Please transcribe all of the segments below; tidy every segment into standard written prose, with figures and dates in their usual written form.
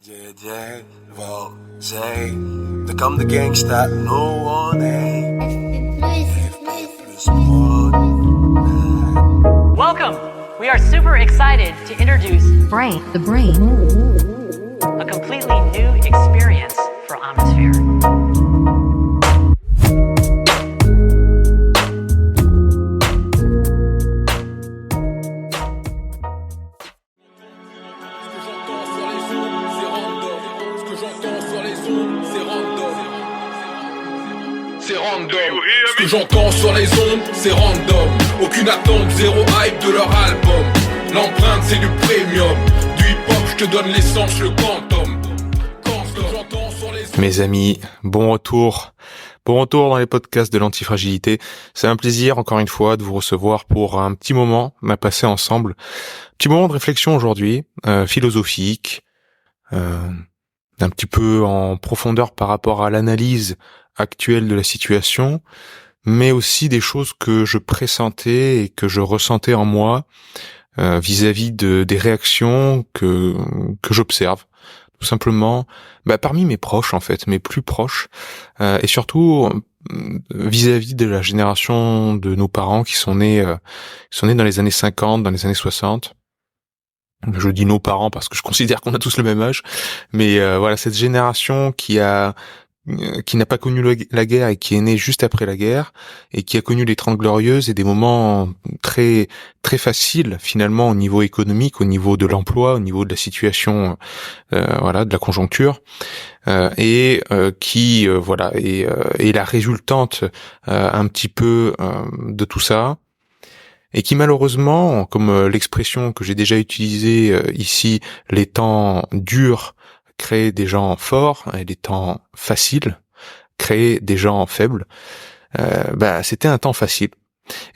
They come the gangsta, no one Welcome! We are super excited to introduce Brain, the Brain, a completely new experience for Omnisphere. Ce que j'entends sur les ondes, c'est random. Aucune attente, zéro hype de leur album. L'empreinte c'est du premium. Du hip-hop, je te donne l'essence, le quantum. Ce que j'entends sur les ondes. Mes amis, bon retour dans les podcasts de l'antifragilité. C'est un plaisir encore une fois de vous recevoir pour un petit moment à passer ensemble. Petit moment de réflexion aujourd'hui, philosophique, un petit peu en profondeur par rapport à l'analyse actuelle de la situation, mais aussi des choses que je pressentais et que je ressentais en moi vis-à-vis des réactions que j'observe, tout simplement parmi mes proches en fait, mes plus proches, et surtout vis-à-vis de la génération de nos parents qui sont nés dans les années 50, dans les années 60. Je dis nos parents parce que je considère qu'on a tous le même âge, mais voilà, cette génération qui n'a pas connu la guerre et qui est née juste après la guerre et qui a connu les 30 glorieuses et des moments très très faciles finalement au niveau économique, au niveau de l'emploi, au niveau de la situation de la conjoncture et qui est la résultante un petit peu de tout ça. Et qui malheureusement, comme l'expression que j'ai déjà utilisée ici, les temps durs créent des gens forts et les temps faciles créent des gens faibles. C'était un temps facile.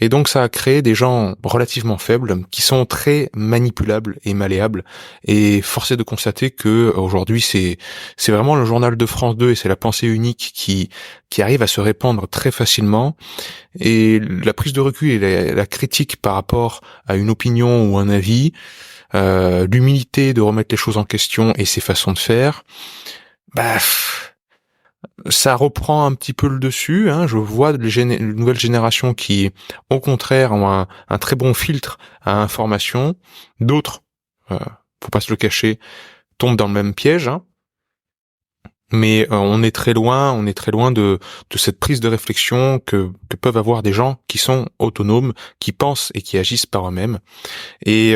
Et donc ça a créé des gens relativement faibles qui sont très manipulables et malléables. Et force est de constater que aujourd'hui c'est vraiment le journal de France 2 et c'est la pensée unique qui arrive à se répandre très facilement. Et la prise de recul et la critique par rapport à une opinion ou un avis, l'humilité de remettre les choses en question et ses façons de faire, ça reprend un petit peu le dessus. Je vois les nouvelles générations qui, au contraire, ont un très bon filtre à information. D'autres, faut pas se le cacher, tombent dans le même piège. Mais on est très loin de cette prise de réflexion que peuvent avoir des gens qui sont autonomes, qui pensent et qui agissent par eux-mêmes. Et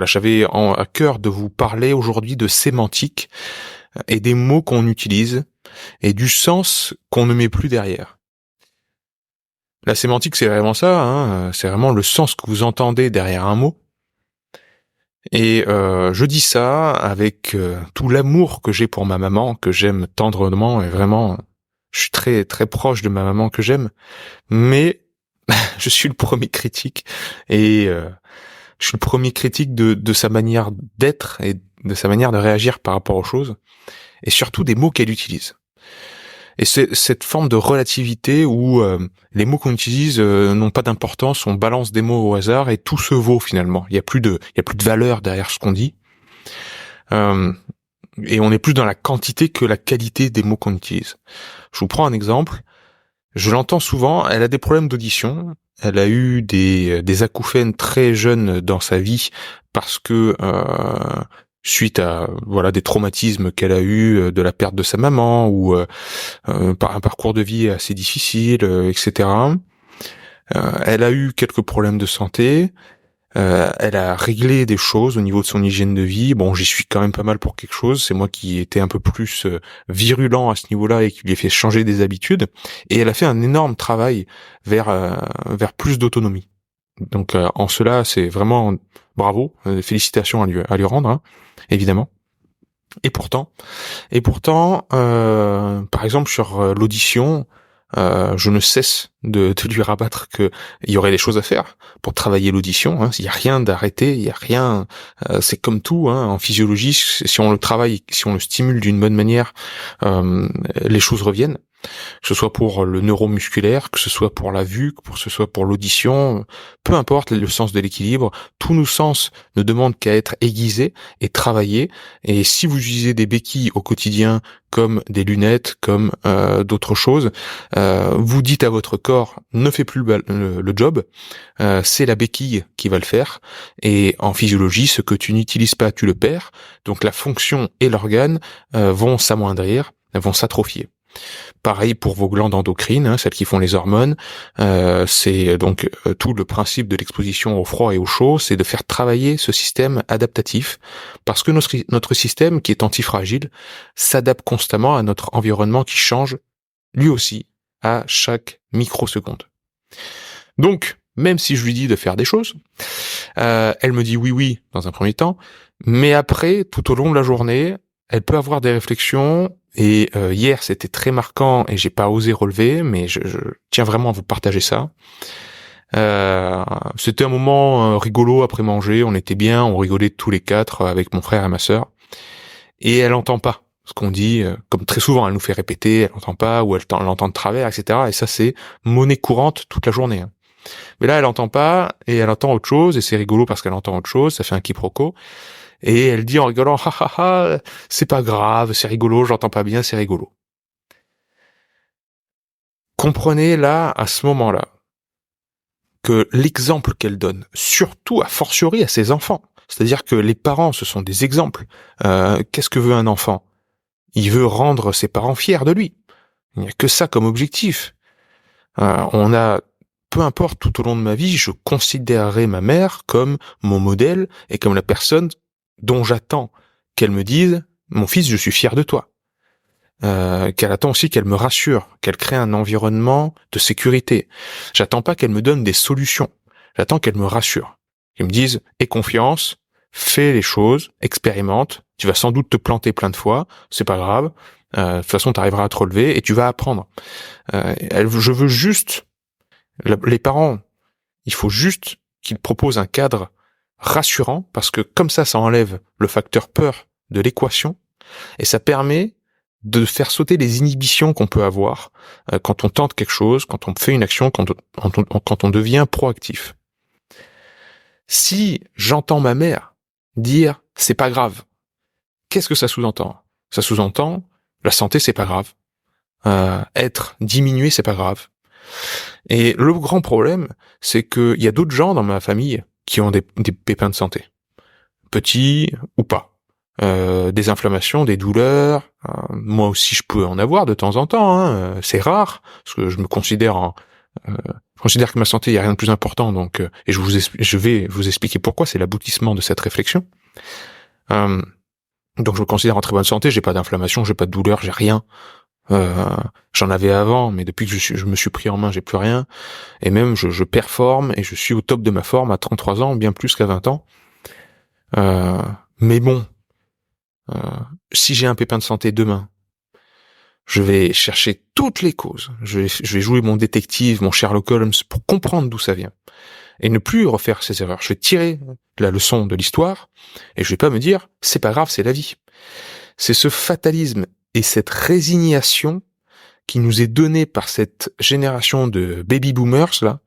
j'avais à cœur de vous parler aujourd'hui de sémantique et des mots qu'on utilise et du sens qu'on ne met plus derrière. La sémantique, c'est vraiment ça, c'est vraiment le sens que vous entendez derrière un mot. Et je dis ça avec tout l'amour que j'ai pour ma maman, que j'aime tendrement, et vraiment, je suis très très proche de ma maman que j'aime, mais je suis le premier critique, et je suis le premier critique de sa manière d'être et de sa manière de réagir par rapport aux choses, et surtout des mots qu'elle utilise. Et c'est cette forme de relativité où les mots qu'on utilise n'ont pas d'importance, on balance des mots au hasard et tout se vaut finalement. Il y a plus de valeur derrière ce qu'on dit. Et on est plus dans la quantité que la qualité des mots qu'on utilise. Je vous prends un exemple. Je l'entends souvent, elle a des problèmes d'audition. Elle a eu des acouphènes très jeunes dans sa vie parce que suite à des traumatismes qu'elle a eu de la perte de sa maman ou par un parcours de vie assez difficile, etc. Elle a eu quelques problèmes de santé. Elle a réglé des choses au niveau de son hygiène de vie. Bon, j'y suis quand même pas mal pour quelque chose. C'est moi qui étais un peu plus virulent à ce niveau-là et qui lui ai fait changer des habitudes. Et elle a fait un énorme travail vers plus d'autonomie. Donc en cela, c'est vraiment bravo, félicitations à lui rendre, évidemment. Et pourtant, par exemple sur l'audition, je ne cesse de lui rabattre que il y aurait des choses à faire pour travailler l'audition. Hein. Il y a rien d'arrêté, il y a rien. C'est comme tout hein, en physiologie. Si on le travaille, si on le stimule d'une bonne manière, les choses reviennent. Que ce soit pour le neuromusculaire, que ce soit pour la vue, que ce soit pour l'audition, peu importe le sens de l'équilibre, tous nos sens ne demandent qu'à être aiguisés et travaillés. Et si vous utilisez des béquilles au quotidien, comme des lunettes, comme d'autres choses, vous dites à votre corps ne fais plus le job, c'est la béquille qui va le faire. Et en physiologie, ce que tu n'utilises pas, tu le perds. Donc la fonction et l'organe vont s'amoindrir, vont s'atrophier. Pareil pour vos glandes endocrines, hein, celles qui font les hormones. C'est donc tout le principe de l'exposition au froid et au chaud, c'est de faire travailler ce système adaptatif, parce que notre système, qui est antifragile, s'adapte constamment à notre environnement qui change, lui aussi, à chaque microseconde. Donc, même si je lui dis de faire des choses, elle me dit oui dans un premier temps, mais après, tout au long de la journée, elle peut avoir des réflexions. Et hier, c'était très marquant et j'ai pas osé relever, mais je tiens vraiment à vous partager ça. C'était un moment rigolo après manger, on était bien, on rigolait tous les quatre avec mon frère et ma sœur. Et elle entend pas ce qu'on dit, comme très souvent, elle nous fait répéter, elle entend pas, ou elle l'entend de travers, etc. Et ça, c'est monnaie courante toute la journée. Hein. Mais là, elle entend pas, et elle entend autre chose, et c'est rigolo parce qu'elle entend autre chose, ça fait un quiproquo. Et elle dit en rigolant, c'est pas grave, c'est rigolo, j'entends pas bien, c'est rigolo. Comprenez là, à ce moment-là, que l'exemple qu'elle donne, surtout a fortiori à ses enfants, c'est-à-dire que les parents, ce sont des exemples. Qu'est-ce que veut un enfant ? Il veut rendre ses parents fiers de lui. Il n'y a que ça comme objectif. Peu importe, tout au long de ma vie, je considérerai ma mère comme mon modèle et comme la personne dont j'attends qu'elle me dise « Mon fils, je suis fier de toi ». Qu'elle attend aussi qu'elle me rassure, qu'elle crée un environnement de sécurité. J'attends pas qu'elle me donne des solutions. J'attends qu'elle me rassure. Qu'elle me dise « Aie confiance, fais les choses, expérimente, tu vas sans doute te planter plein de fois, c'est pas grave, de toute façon tu arriveras à te relever et tu vas apprendre. » Je veux juste, les parents, il faut juste qu'ils proposent un cadre rassurant, parce que comme ça enlève le facteur peur de l'équation, et ça permet de faire sauter les inhibitions qu'on peut avoir quand on tente quelque chose, quand on fait une action, quand on devient proactif. Si j'entends ma mère dire « c'est pas grave », qu'est-ce que ça sous-entend ? Ça sous-entend « la santé, c'est pas grave ». Être diminué, c'est pas grave. Et le grand problème, c'est qu'il y a d'autres gens dans ma famille qui ont des pépins de santé, petits ou pas, des inflammations, des douleurs. Moi aussi, je peux en avoir de temps en temps. Hein, c'est rare, parce que je me considère je considère que ma santé, il y a rien de plus important. Donc, et je vais vous expliquer pourquoi. C'est l'aboutissement de cette réflexion. Donc, je me considère en très bonne santé. J'ai pas d'inflammation, j'ai pas de douleur, j'ai rien. J'en avais avant, mais depuis que je me suis pris en main, j'ai plus rien. Et même, je performe et je suis au top de ma forme à 33 ans, bien plus qu'à 20 ans. Mais bon, si j'ai un pépin de santé demain, je vais chercher toutes les causes. Je vais jouer mon détective, mon Sherlock Holmes pour comprendre d'où ça vient. Et ne plus refaire ces erreurs. Je vais tirer la leçon de l'histoire et je vais pas me dire, c'est pas grave, c'est la vie. C'est ce fatalisme et cette résignation qui nous est donnée par cette génération de baby boomers là,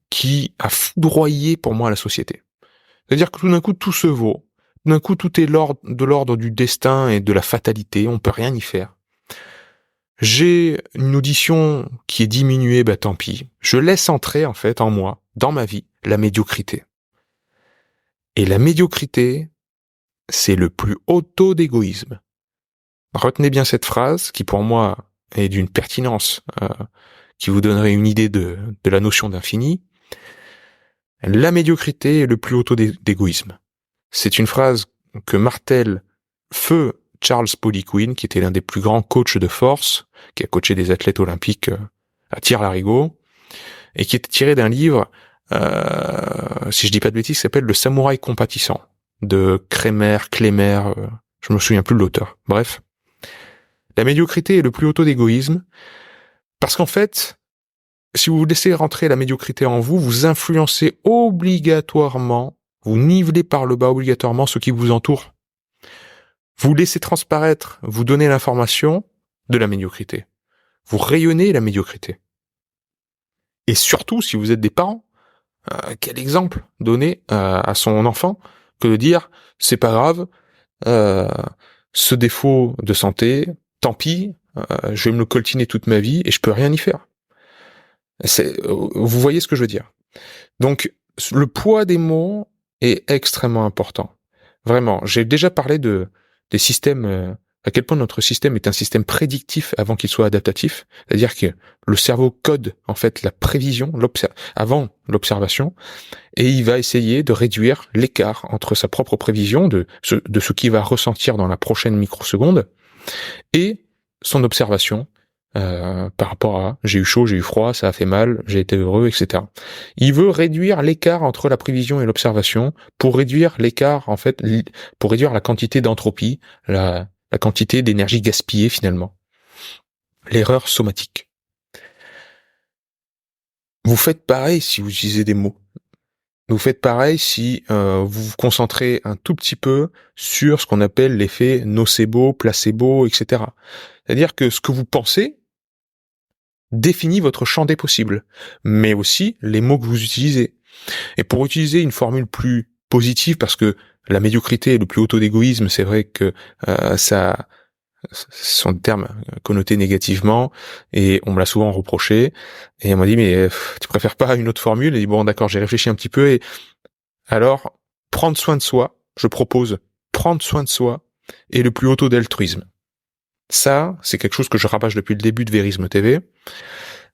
qui a foudroyé pour moi la société. C'est-à-dire que tout d'un coup tout se vaut, tout d'un coup tout est de l'ordre du destin et de la fatalité, on peut rien y faire. J'ai une audition qui est diminuée, tant pis. Je laisse entrer en fait en moi, dans ma vie, la médiocrité. Et la médiocrité, c'est le plus haut taux d'égoïsme. Retenez bien cette phrase qui pour moi est d'une pertinence qui vous donnerait une idée de la notion d'infini. La médiocrité est le plus haut taux d'égoïsme. C'est une phrase que martèle feu Charles Poliquin, qui était l'un des plus grands coachs de force, qui a coaché des athlètes olympiques à tir-larigot, et qui est tiré d'un livre, si je dis pas de bêtises, qui s'appelle Le Samouraï compatissant, de Clémer, je me souviens plus de l'auteur. Bref. La médiocrité est le plus haut taux d'égoïsme, parce qu'en fait, si vous laissez rentrer la médiocrité en vous, vous influencez obligatoirement, vous nivelez par le bas obligatoirement ceux qui vous entourent. Vous laissez transparaître, vous donnez l'information de la médiocrité. Vous rayonnez la médiocrité. Et surtout, si vous êtes des parents, quel exemple donner à son enfant que de dire « c'est pas grave, ce défaut de santé, tant pis, je vais me le coltiner toute ma vie et je peux rien y faire. » Vous voyez ce que je veux dire. Donc, le poids des mots est extrêmement important. Vraiment, j'ai déjà parlé des systèmes, à quel point notre système est un système prédictif avant qu'il soit adaptatif. C'est-à-dire que le cerveau code, en fait, la prévision, avant l'observation, et il va essayer de réduire l'écart entre sa propre prévision de ce qu'il va ressentir dans la prochaine microseconde et son observation, par rapport à j'ai eu chaud, j'ai eu froid, ça a fait mal, j'ai été heureux, etc. Il veut réduire l'écart entre la prévision et l'observation pour réduire l'écart, en fait, pour réduire la quantité d'entropie, la quantité d'énergie gaspillée finalement. L'erreur somatique. Vous faites pareil si vous utilisez des mots. Vous faites pareil si vous vous concentrez un tout petit peu sur ce qu'on appelle l'effet nocebo, placebo, etc. C'est-à-dire que ce que vous pensez définit votre champ des possibles, mais aussi les mots que vous utilisez. Et pour utiliser une formule plus positive, parce que la médiocrité et le plus haut taux d'égoïsme, c'est vrai que ça sont des termes connotés négativement, et on me l'a souvent reproché, et on m'a dit mais tu préfères pas une autre formule? Et dit bon d'accord, j'ai réfléchi un petit peu, et alors prendre soin de soi, je propose prendre soin de soi et le plus haut taux d'altruisme. Ça, c'est quelque chose que je rabâche depuis le début de Vérisme TV.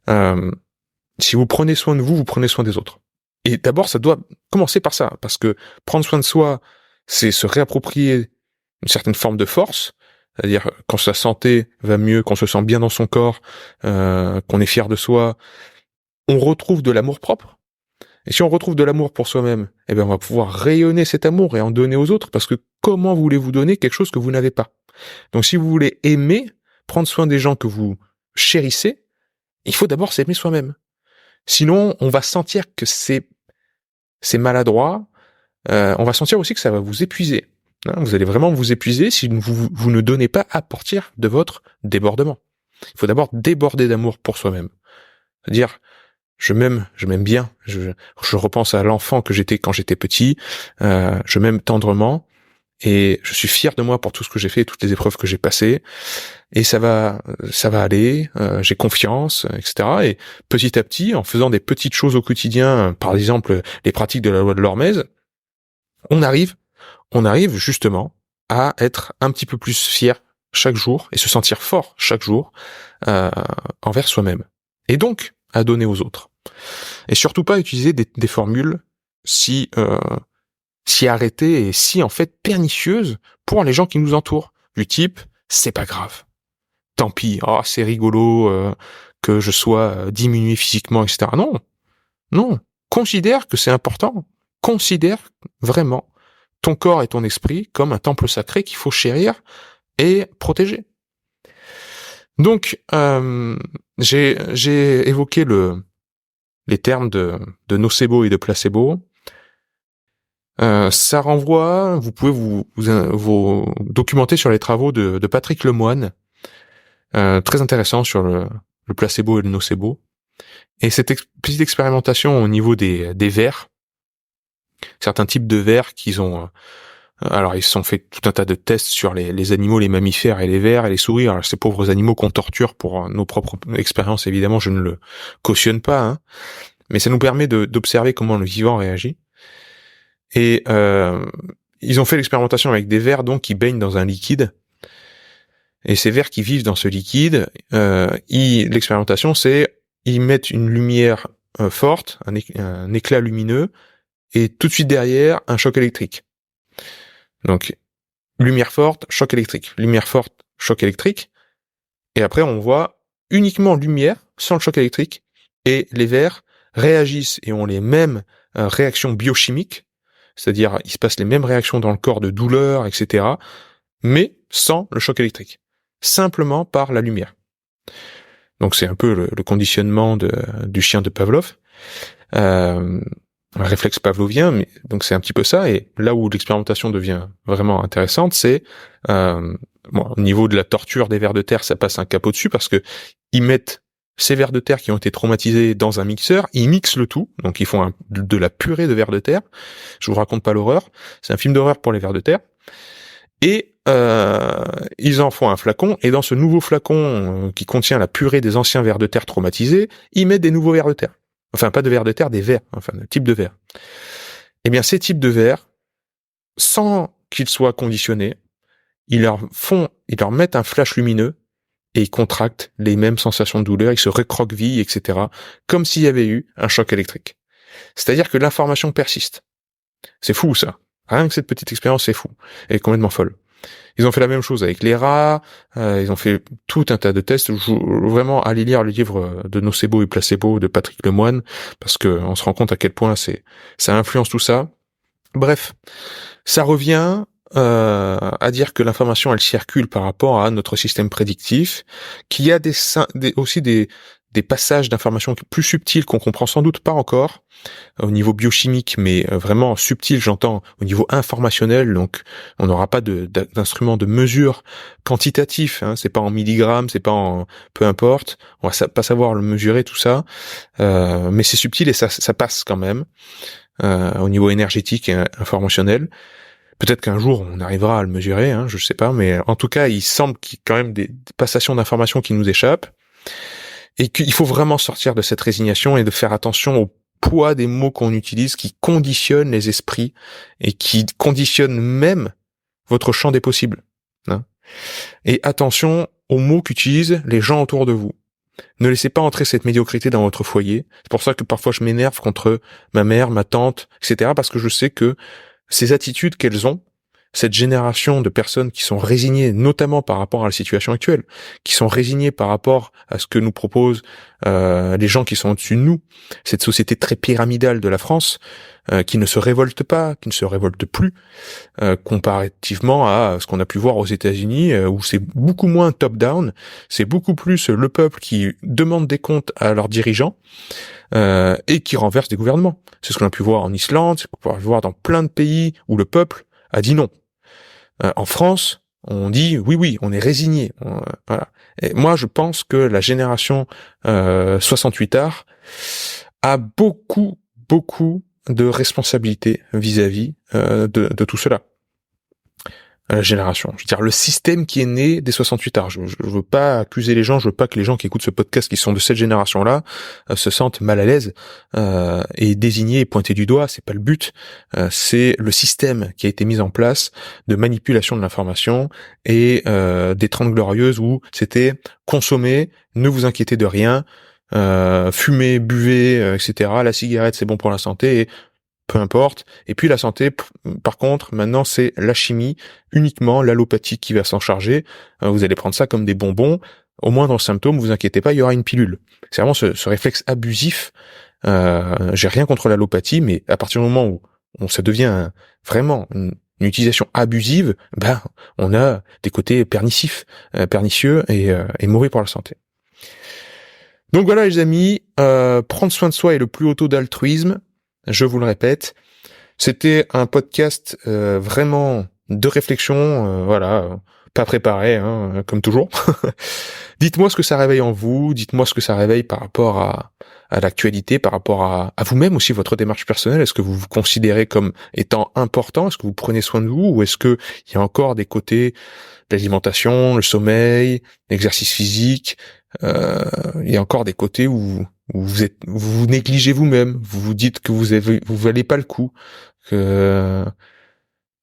Si vous prenez soin de vous, vous prenez soin des autres. Et d'abord, ça doit commencer par ça, parce que prendre soin de soi, c'est se réapproprier une certaine forme de force, c'est-à-dire quand sa santé va mieux, qu'on se sent bien dans son corps, qu'on est fier de soi, on retrouve de l'amour propre. Et si on retrouve de l'amour pour soi-même, eh bien on va pouvoir rayonner cet amour et en donner aux autres, parce que comment voulez-vous donner quelque chose que vous n'avez pas? Donc si vous voulez aimer, prendre soin des gens que vous chérissez, il faut d'abord s'aimer soi-même. Sinon, on va sentir que c'est maladroit, on va sentir aussi que ça va vous épuiser. Vous allez vraiment vous épuiser si vous ne donnez pas à partir de votre débordement. Il faut d'abord déborder d'amour pour soi-même. C'est-à-dire, je m'aime bien, je repense à l'enfant que j'étais quand j'étais petit, je m'aime tendrement, et je suis fier de moi pour tout ce que j'ai fait, toutes les épreuves que j'ai passées, et ça va aller, j'ai confiance, etc. Et petit à petit, en faisant des petites choses au quotidien, par exemple les pratiques de la loi de l'Hormèse, on arrive justement à être un petit peu plus fier chaque jour et se sentir fort chaque jour envers soi-même. Et donc à donner aux autres. Et surtout pas utiliser des formules si arrêtées et si en fait pernicieuses pour les gens qui nous entourent, du type c'est pas grave, tant pis, c'est rigolo que je sois diminué physiquement, etc. Non, considère que c'est important, considère vraiment ton corps et ton esprit comme un temple sacré qu'il faut chérir et protéger. Donc j'ai évoqué les termes de nocebo et de placebo. Ça renvoie, vous pouvez vous documenter sur les travaux de Patrick Lemoine, très intéressant sur le placebo et le nocebo. Et cette petite expérimentation au niveau des vers, certains types de vers qu'ils ont... alors ils se sont fait tout un tas de tests sur les animaux, les mammifères et les vers et les souris. Alors ces pauvres animaux qu'on torture pour nos propres expériences, évidemment, je ne le cautionne pas, hein. Mais ça nous permet d'observer comment le vivant réagit. Et ils ont fait l'expérimentation avec des vers donc qui baignent dans un liquide. Et ces vers qui vivent dans ce liquide, l'expérimentation c'est ils mettent une lumière forte, un éclat lumineux, et tout de suite derrière un choc électrique. Donc lumière forte, choc électrique, lumière forte, choc électrique. Et après on voit uniquement lumière sans le choc électrique, et les vers réagissent et ont les mêmes réactions biochimiques. C'est-à-dire, il se passe les mêmes réactions dans le corps de douleur, etc., mais sans le choc électrique. Simplement par la lumière. Donc c'est un peu le conditionnement du chien de Pavlov, un réflexe pavlovien, mais donc c'est un petit peu ça. Et là où l'expérimentation devient vraiment intéressante, c'est au niveau de la torture des vers de terre, ça passe un capot dessus parce que ils mettent ces vers de terre qui ont été traumatisés dans un mixeur, ils mixent le tout, donc ils font de la purée de vers de terre. Je vous raconte pas l'horreur, c'est un film d'horreur pour les vers de terre. Et ils en font un flacon, et dans ce nouveau flacon qui contient la purée des anciens vers de terre traumatisés, ils mettent des nouveaux vers de terre. Enfin, pas de vers de terre, des vers, enfin, de type de vers. Eh bien, ces types de vers, sans qu'ils soient conditionnés, ils leur mettent un flash lumineux, et ils contractent les mêmes sensations de douleur, ils se recroquevillent, etc., comme s'il y avait eu un choc électrique. C'est-à-dire que l'information persiste. C'est fou, ça. Rien que cette petite expérience, c'est fou. Elle est complètement folle. Ils ont fait la même chose avec les rats, ils ont fait tout un tas de tests. Vraiment, allez lire le livre de Nocebo et Placebo de Patrick Lemoine, parce que on se rend compte à quel point ça influence tout ça. Bref, ça revient à dire que l'information, elle circule par rapport à notre système prédictif, qu'il y a aussi des passages d'informations plus subtils qu'on comprend sans doute pas encore au niveau biochimique, mais vraiment subtil, j'entends au niveau informationnel. Donc on n'aura pas d'instrument de mesure quantitatif, hein, c'est pas en milligrammes, c'est pas en peu importe, on va pas savoir le mesurer tout ça, mais c'est subtil et ça passe quand même au niveau énergétique et informationnel. Peut-être qu'un jour on arrivera à le mesurer, hein, je sais pas, mais en tout cas il semble qu'il y ait quand même des passations d'informations qui nous échappent. Et qu'il faut vraiment sortir de cette résignation et de faire attention au poids des mots qu'on utilise qui conditionnent les esprits et qui conditionnent même votre champ des possibles. Hein. Et attention aux mots qu'utilisent les gens autour de vous. Ne laissez pas entrer cette médiocrité dans votre foyer. C'est pour ça que parfois je m'énerve contre ma mère, ma tante, etc. parce que je sais que ces attitudes qu'elles ont, cette génération de personnes qui sont résignées, notamment par rapport à la situation actuelle, qui sont résignées par rapport à ce que nous proposent les gens qui sont au-dessus de nous, cette société très pyramidale de la France, qui ne se révolte pas, qui ne se révolte plus, comparativement à ce qu'on a pu voir aux États-Unis, où c'est beaucoup moins top-down, c'est beaucoup plus le peuple qui demande des comptes à leurs dirigeants, et qui renverse des gouvernements. C'est ce qu'on a pu voir en Islande, c'est ce qu'on a pu voir dans plein de pays où le peuple a dit non. En France, on dit oui, on est résigné. Voilà. Et moi, je pense que la génération 68ard a beaucoup de responsabilités vis-à-vis de tout cela. La génération. Je veux dire, le système qui est né des 68ard. Je veux pas accuser les gens, je veux pas que les gens qui écoutent ce podcast qui sont de cette génération-là se sentent mal à l'aise et désignés et pointés du doigt. C'est pas le but. C'est le système qui a été mis en place de manipulation de l'information et des 30 glorieuses où c'était consommer, ne vous inquiétez de rien, fumez, buvez, etc. La cigarette, c'est bon pour la santé et peu importe. Et puis la santé, par contre, maintenant c'est la chimie, uniquement l'allopathie qui va s'en charger. Vous allez prendre ça comme des bonbons. Au moins dans le symptôme, vous inquiétez pas, il y aura une pilule. C'est vraiment ce réflexe abusif. J'ai rien contre l'allopathie, mais à partir du moment où ça devient vraiment une utilisation abusive, on a des côtés pernicieux et mauvais pour la santé. Donc voilà les amis, prendre soin de soi est le plus haut taux d'altruisme. Je vous le répète, c'était un podcast vraiment de réflexion, pas préparé, hein, comme toujours. Dites-moi ce que ça réveille en vous, dites-moi ce que ça réveille par rapport à l'actualité, par rapport à vous-même aussi, votre démarche personnelle. Est-ce que vous vous considérez comme étant important? Est-ce que vous prenez soin de vous? Ou est-ce que il y a encore des côtés, l'alimentation, le sommeil, l'exercice physique, il y a encore des côtés où vous négligez vous-même, vous vous dites que vous valez pas le coup, que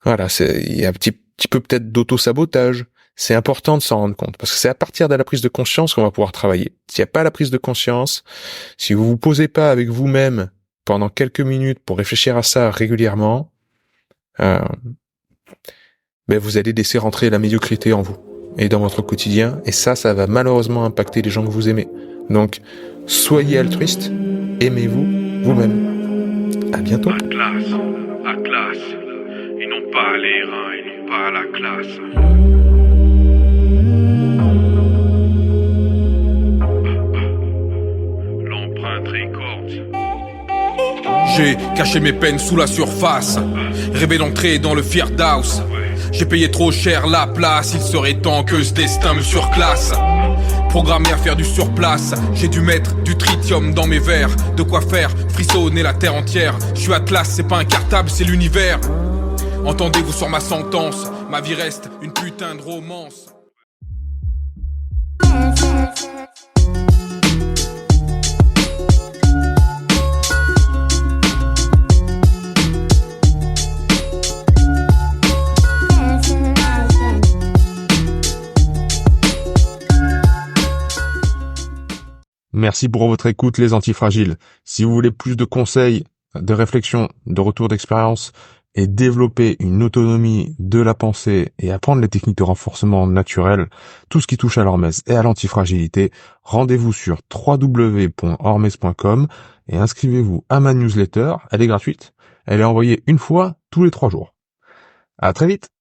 voilà, il y a un petit peu peut-être d'auto-sabotage. C'est important de s'en rendre compte parce que c'est à partir de la prise de conscience qu'on va pouvoir travailler. S'il n'y a pas la prise de conscience, si vous vous posez pas avec vous-même pendant quelques minutes pour réfléchir à ça régulièrement, vous allez laisser rentrer la médiocrité en vous et dans votre quotidien, et ça va malheureusement impacter les gens que vous aimez. Donc, soyez altruiste, aimez-vous vous-même. À bientôt. La classe, ils n'ont pas les reins, ils n'ont pas la classe. cacher mes peines sous la surface, rêver d'entrer dans le Firdaus. J'ai payé trop cher la place, il serait temps que ce destin me surclasse. Programmé à faire du surplace, j'ai dû mettre du tritium dans mes verres. De quoi faire frissonner la terre entière. Je suis Atlas, c'est pas un cartable, c'est l'univers. Entendez-vous sur ma sentence, ma vie reste une putain de romance. Merci pour votre écoute, les antifragiles. Si vous voulez plus de conseils, de réflexions, de retours d'expérience et développer une autonomie de la pensée et apprendre les techniques de renforcement naturel, tout ce qui touche à l'hormèse et à l'antifragilité, rendez-vous sur www.hormèse.com et inscrivez-vous à ma newsletter. Elle est gratuite. Elle est envoyée une fois tous les 3 jours. À très vite.